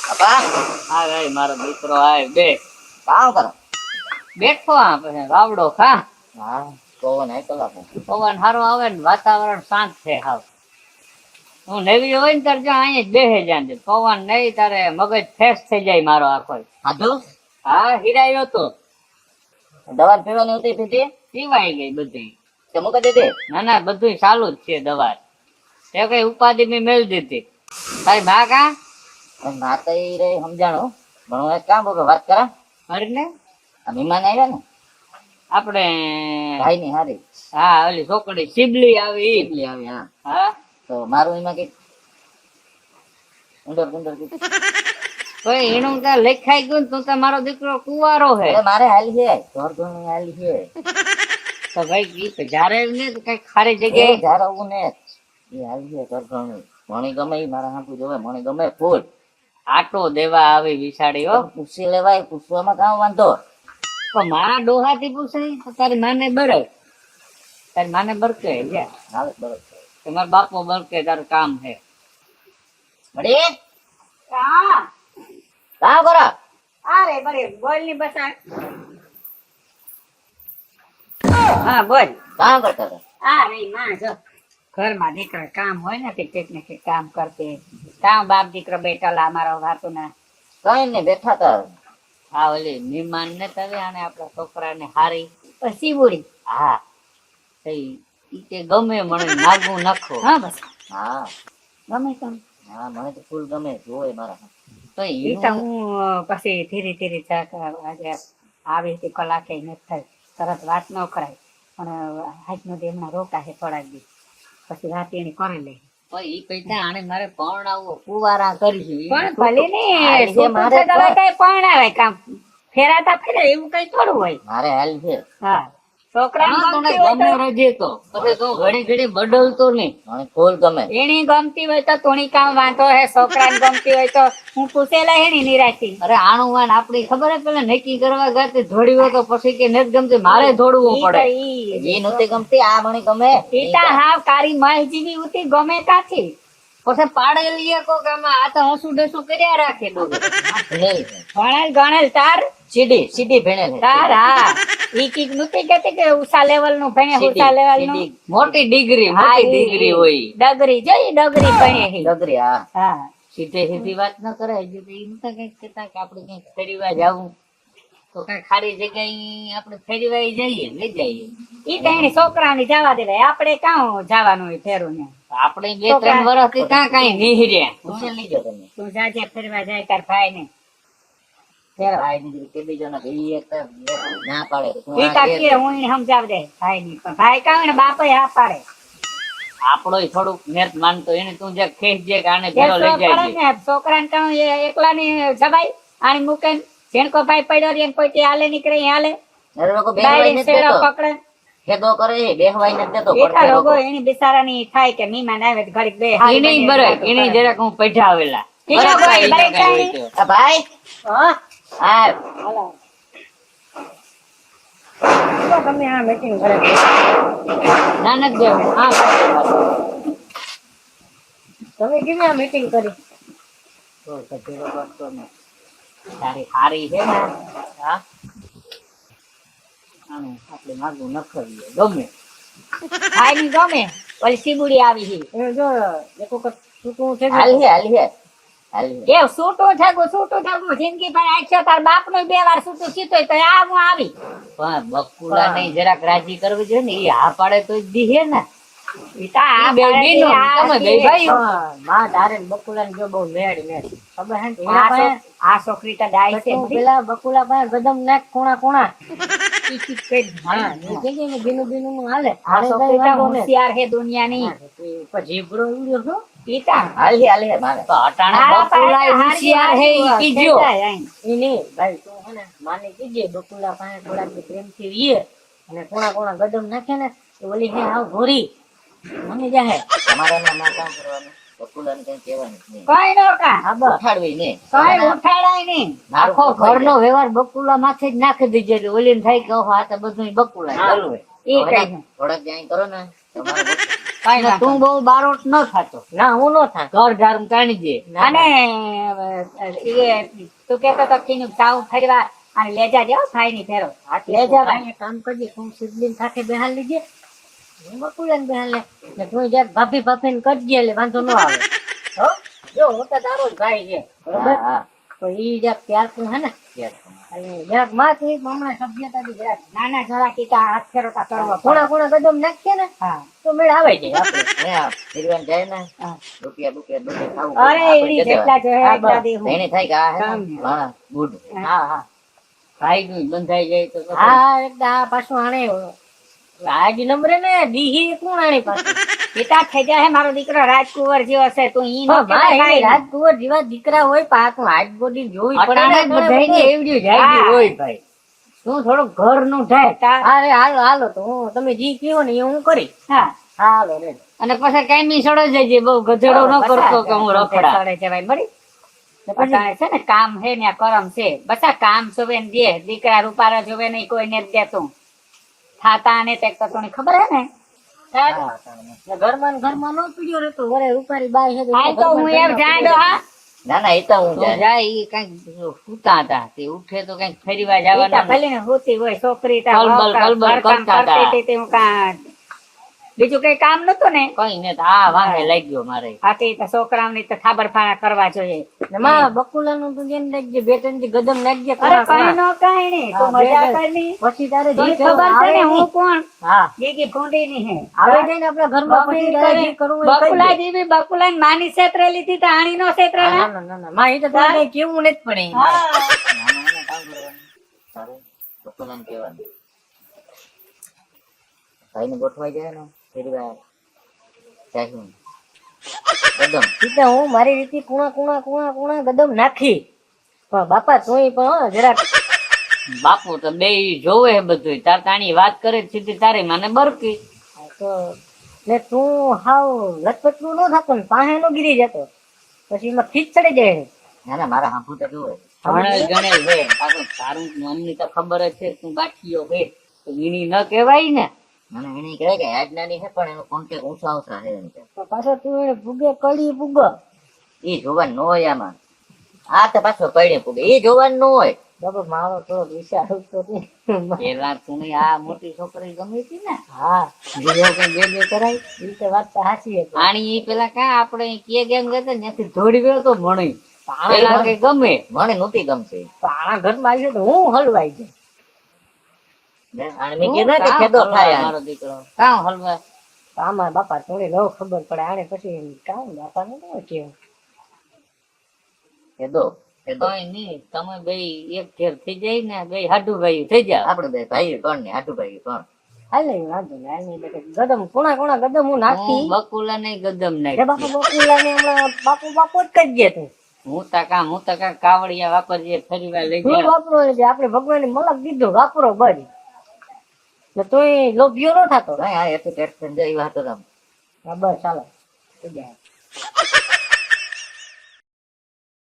બાપા હા ભાઈ મારો દીકરો આય બે કામ કરો. બેઠો આ પછી વાવડો ખા હા પવન આય કલાક પવન સારો આવે ને વાતાવરણ શાંત છે હાવ હું નવી હોય ને તારે જો અહીંયા જ બેસે જાય પવન નહીં તારે મગજ ફ્રેશ થઈ જાય મારો આખો ખાધું હા હિરાયો તો દવા પીવાની હતી પીધી પીવાઈ ગઈ બધી કે મૂકી દીધી ના ના બધું ચાલુ જ છે દવા તે કઈ ઉપાધિ મેં મેળવી દીધી તારી ભા કા ના તો એ રે સમજાણો પણ હું એક કામ કરું વાત કરા એટલે આ મહેમાન આવ્યા ને આપણે ભાઈ ની હારી હા ઓલી છોકરી શિબલી આવી ઈ. એટલી આવી હા હા તો મારું એમાં કઈક ઉંદર ગુંદર કઈક ભાઈ એનું ત્યાં લખાઈ ગયું ને તું તો મારો દીકરો કુંવારો હે અરે મારે હાલ છે ઘર ઘણી હાલ છે તો ભાઈ ઈ તો જ્યારે ને તો કઈ ખારી એ જગ્યાએ જારવું ને એ હાલ છે ઘર ઘણી મણી ગમે ઈ મારા હાથું જોવે મણી ગમે ફૂલ આટો દેવા આવી વિસાડી હો પૂછી લેવાય પૂછવામાં કામ વાંધો પણ મારા ડોહાથી પૂછાય તો તારી માને બળે તારી માને બરકે જા આવે બરોબર તમારા બાપો બરકે તારું કામ હે મળી હા કામ કરો અરે બરે બોલ ની બસ હા બોલ કામ કરતા હતા આ રે માં જો ઘરમાં દીકરા કામ હોય ને તે કંઈક ને કંઈક કામ કરતે કામ બાપ દીકરો બેઠેલા અમારો વાતો ના કઈ નઈ બેઠા હતા આ ઓલી મહેમાન ને તવે અને આપણા છોકરાને હારી પછી બોડી હા ઈ કે ગમે મને નાગું નાખો હા બસ હા ગમે તમ હા મને તો ફૂલ ગમે જોવે મારા તો ઈ તો હું પછી ધીરે ધીરે આજે આવી હતી કલાકે નથી થાય તરત વાત ન કરાય પણ આજનો દી હમણાં રોકાશે થોડાક દી પછી રાતે એને કરી લે ઈ કઈતા આને મારે પરણાવવો કુવારા કરીશું પણ ભલે ને મારે કઈ પરણાવે કામ ફેરાતા ફેરે એવું કઈ થોડું હોય મારે હાલ છે હા છોકરા ગમે રજે તો પછી તું ઘડી ઘડી બદલતો નહીં મને ફૂલ ગમે એની ગમતી હોય તો તોણી કામ વાંધો હે છોકરાને ગમતી હોય તો હું પૂછેલા હે ને નિરાશી અરે આણું વાન આપડી ખબર હે પેલા નક્કી કરવા ગાતે ધોડી હોય તો પછી કે નથી ગમતી મારે ધોડવું પડે એ નહોતી ગમતી આ મને ગમે ઈટા હાવ કારી માય જેવી ઉતી ગમે કાથી પછી પાડેલી કો કે આ તો હસું ડસું કર્યા રાખે ડોગર ગણેલ ગણેલ તાર સીડી સીડી ભેણેલ છે. તાર હા ઈ કીક નતી કેતી કે ઉષા લેવલ નું ભણે ઉષા લેવલ નું મોટી ડિગ્રી હોય ડગરી જોઈ ડગરી ભણે હે ડગરી હા હા સીધે સીધી વાત ન કરાય જો તો ઈ નતા કઈક કહેતા કે આપણે કઈક ફેરવા જાવું તો કઈ ખાલી જગ્યાએ આપણે ફેરવા જઈએ લઈ જઈએ ઈ કઈ છોકરાને જવા દેવાય આપણે કાં જવાનું હોય ફેરું ને આપણે 2-3 વર્ષથી કાં કઈ નીહર્યા પૂછી લીજો તમે તું જાજે ફેરવા જાય તાર ભાઈ ને ભાઈ ની કે બીજો ના ઈ એક ના પાડે તો હું ઈ આ તાર કે કે હું એને સમજાવ દે ભાઈ ની પણ ભાઈ કાં ને બાપે હા પાડે આપણો થોડુંક નેત માનતો એને તું જે ખેસ જે કે આને ભેરો લઈ જાય છોકરાને કાં એકલા ની જબાઈ આને મૂકે જેણકો ભાઈ પડ્યો રે કોઈ કે હાલે નીકળે હાલે અરે લોકો બેહવાય નથી દેતો પકડે ખેદો કરે બેહવાય નથી દેતો એકા લોકો એની બિચારાની થાય કે મહેમાન આવે તો ઘડીક બે એની બરે એની જરાક હું પૈઠાવેલા આ ભાઈ હા હા હાલો તમે આ મીટિંગ કરે નાનક દેવ હા તમે કેવી આ મીટિંગ કરી તો કચેરો કરતો ને તારી હારી છે ને હા આપણે માગું ન કરીએ ગમે ભાઈ ની ગમે ઓલી સીબુડી આવી છે એ જો દેખો કે છૂટું છે હાલ છે હાલ છે હાલ છે એ છૂટું થાગું જિંદગી ભાઈ આખ્યો તાર બાપ નો 2 વાર છૂટું સીતો તો આ હું આવી પણ બકુલા ને જરાક રાજી કરવી જોઈએ ને એ હા પાડે તો જ દીહે ને ઈતા આ બે બીનો તમે બે ભાઈ માં તારે બકુલા ને જો બહુ મેડ ખબર હે આ છોકરી તો ડાય છે પેલા બકુલા પાસે ગદમ નાક કોણા હા ને બીનું નું હાલે આ છોકરી તો હોશિયાર હે દુનિયાની પછી જીબડો ઉડ્યો છો ઈતા હાલ છે મારે તો અટાણા બકુલા હોશિયાર હે ઈ કીજો ઈ ને ભાઈ તું હે ને માને કીજે બકુલા પાસે થોડાક પ્રેમથી રીએ અને કોણા ગદમ નાખે ને તો ઓલી હે આવ ઘોરી મને જાહે તમારે ના કામ કરવાનું બકુલાને કઈ કહેવાનું નહીં કઈ નો કા હા બસ ઉઠાડવી નહીં કઈ ઉઠાડાય નહીં આખો ઘરનો વ્યવહાર બકુલા માથે જ નાખી દીજે એટલે ઓલીને થાય કે ઓહો આ તો બધું બકુલા ચાલુ હે એ કઈ થોડાક જ્યાં કરો ને તમારે ને વાંધો તું બહુ બારોટ ન થાતો ના હું નો થાય ઘર ઝાડું તાણી દે ના, અને તું કેતો તો કીનું ચાવ ફરવા અને લેજા જેવો થાય ની ફેરો લે જા ભાઈ એક કામ કરજે તું સિદ્ધિન સાથે બેહાલ લીજે હું બકુલાને બેહાલ લે ને તું જ્યાં ભાભી ભાભીને કરજે એટલે વાંધો ન આવે હો જો હું તો તારો જ ભાઈ છે બરોબર હા તો ઈ જ્યાં પ્યાર તું હે ને અને જરાક માં તું હમણાં સભ્યતાથી જરાક નાના જરા કીતા હાથ ફેરવતા કરવા કોણા કોણા કદમ નાખીએ ને હા તો મેળ આવે જાય આપણે ફેરવાન જાય ને હા. રૂપિયા રૂપિયા ખાવું અરે એની જેટલા જોઈએ હા, એટલા બસ. દે હું. એને થાય કે આ હે કામ ને ને. માણસ ગુડ હા હા ભાઈ નું બંધાઈ જાય તો પછી. હા એકદમ આ પાછું આણે આજ નંબરે ને દીહી કોણ આણે પાછું પિતા થઈ જાય મારો દીકરો રાજકુંવર જેવો છે તું ઈ નો પણ માં કહેવાય એને કાંઈ. રાજકુંવર જેવા દીકરા હોય પાછું હાથ બોડી જોવી પડે અટાણે જ ને બધાયને બધું. એવડ્યું જાગ્યું હા. હોય ભાઈ તું થોડું ઘર નું થાય તાર અરે હાલો હાલો તો હું તમે જી કયો ને એ હું કરી હા હાલો રે અને પછી કાયમી સડો જજે બહુ ગધેડો ન કરતો કે હું રખડા સડે છે ભાઈ બરી ને પછી અટાણે છે ને કામ હે ને આ કરમ છે બસા કામ જોવે ને દે દીકરા રૂપારા જોવે નહીં કોઈ ને દેતું થાતા ને તે તો તને ખબર હે ને ને ઘરમાં ને ઘરમાં નો પીડ્યો રહેતો વરે રૂપારી બાઈ છે હાલ તો હું એમ જાડો હા ના ના એ તો હું તો જાય જાય ઈ કાંઈક સૂતા હતા તે ઉઠે તો કાંઈક ફરીવા જવાનું ભલે ને હોતી હોય છોકરી તાર કલબલ વહુ કલબલ ઘરકામ કરતા હતા. કરતી હતી તે હું બીજું કઈ કામ નતું ને કઈ ને આ વાહે લાગ્યો મારે આથી તો છોકરાઓની તો ખાબર ફાણા કરવા જોઈએ ને માં બકુલાનું તું જેમ નાખજે બે ત્રણ દી ગદમ નાખજે અરે ખરા કઈ ખરા. નો કઈ નહીં તું હા, મજા બે- કરી પછી તારે તને જે ખબર છે ને હું કોણ હા ગીગી ફૂંડી ની હે આવે જાય ને આપણા ઘરમાં પછી તારે જે કરવું હોય એ બકુલા કરજે. જેવી બકુલા નાની છેતરે લીધી તો આણી નો છેતરેલા ના ના ના માં એ તો તારે કઈ કેવું નથી પડે એમ. હા નાના કામ કરવાનું તારે બકુલાને કહેવાનું ભાઈને ગોઠવાઈ જાય ને ફેરવા ચાહ્યું કદમ એટલે હું મારી રીતે કુણા ગદમ નાખી પણ બાપા તુંય પણ હો જરાક બાપુ તો બે જોવે હે બધું તાર તાણી વાત કરે જ સીધી તારી મને બરકી આ તો ને તું હાવ લટપટલું ન થતો ને પાસે નો ગીરી જતો પછી એમાં ખીચ ચડી જાય ના ના મારા હાંભું તો જોવે ભણેલ ગણેલ હે પાછું તારું મનની તો ખબર જ છે તું બાઠીયો હે તો ઈની ન કહેવાય ને મને એને કહેવાય કે આજ નાની છે પણ એનો કોન્ટેક્ટ ઊંચા ઊંચા છે એમ કે પણ પાછો તું એને ભૂગે કડી ભૂગો એ જોવાનું ન હોય આમાં આ તો પાછો કઈને પૂગે એ જોવાનું ન હોય બાબા મારો થોડો વિચાર તો પેલા તું આ મોટી છોકરી ગમી હતી ને હા બીજો કઈ બે બે કરાય એ તો વાત તો સાચી હતી આણી ઈ પેલા કા આપણે કે ગેમ ગયો ત્યાંથી દોડી ગયો તો ભણી પેલા કઈ ગમે મને નહોતી ગમતી પાણા ઘરમાં આવી તો હું હલવાઈ જાય ને અને મેં કીધું કે ખેદો થાય મારો દીકરો કામ હલવા આમાં બાપા થોડી લો ખબર પડે આને પછી કામ બાપા ને કેવું ખેદો ખેદો કઈ નહીં તમે બે એક ઘેર થઈ જાય ને બે હાડુ ભાઈ થઈ જાવ આપણે બે ભાઈ કોણ ને આટુ ભાઈ કોણ હાલે વાંધો ને હાલે ગદમ કોણા ગદમ હું નાખી હું બકુલા ને ગદમ રે નાખ બાપા બકુલા ને હમણાં બાપુ જ કરજે તું હું તા કાવડિયા વાપરજે ફરીવાર લઈ શું જાવ વાપરો છે આપણે ભગવાન મલક દીધો વાપરો બરી ને તોય લોભિયો ન થતો ભાઈ આ એતો ટેક્સ જાય વાત તો હા બસ ચાલો થઈ જાય